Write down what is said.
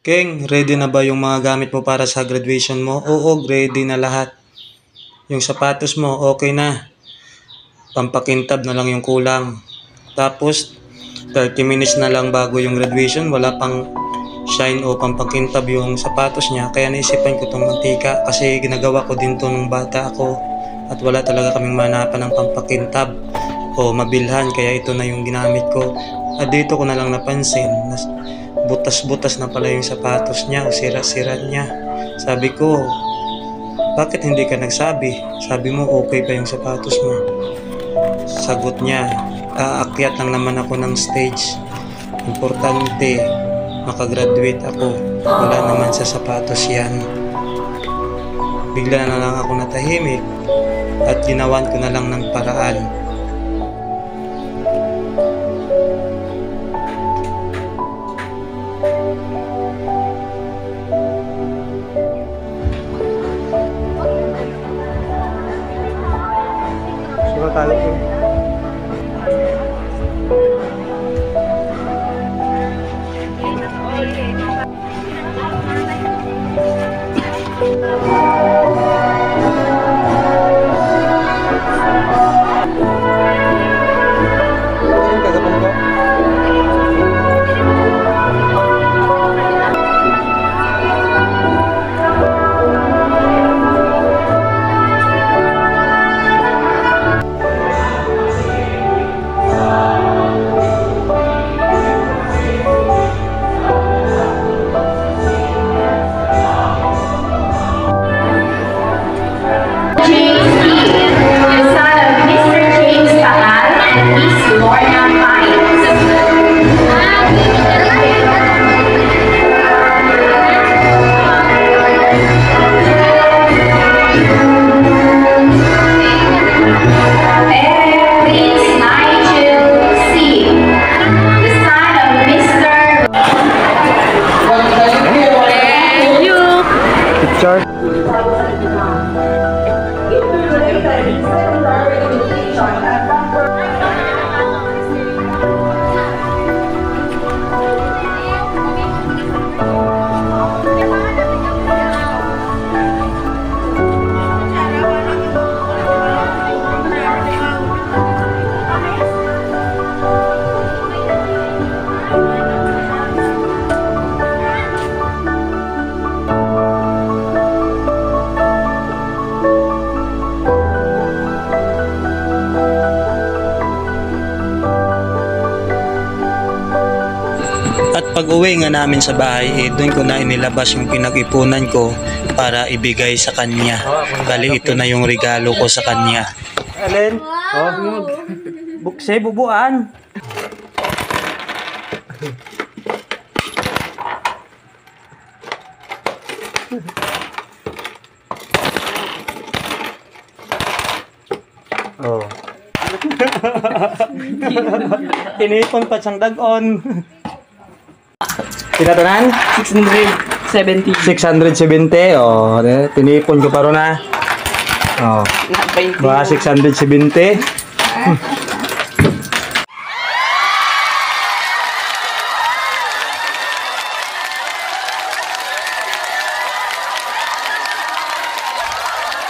Keng, ready na ba yung mga gamit mo para sa graduation mo? Oo, ready na lahat. Yung sapatos mo, okay na. Pampakintab na lang yung kulang. Tapos, 30 minutes na lang bago yung graduation, wala pang shine o pampakintab yung sapatos niya. Kaya naisipan ko itong mantika kasi ginagawa ko din to nung bata ako at wala talaga kaming manapan ng pampakintab o mabilhan, kaya ito na yung ginamit ko. At dito ko na lang napansin na butas-butas na pala yung sapatos niya o sira-sira niya. Sabi ko, bakit hindi ka nagsabi? Sabi mo okay pa yung sapatos mo. Sagot niya, aakyat lang naman ako ng stage. Importante, makagraduate ako. Wala naman sa sapatos yan. Bigla na lang ako natahimik at ginawan ko na lang ng paraan. Sino tayo po? At pag uwi nga namin sa bahay, doon ko na inilabas yung pinag-ipunan ko para ibigay sa kanya. Bali, ito na yung regalo ko sa kanya. Alin? Wow! Bukse, bubuan! Oh. Tinipon pa siyang dag-on. Tinatanan? 670. 670, oh. Tinipon ko pa ron na. Oh. Mga 670.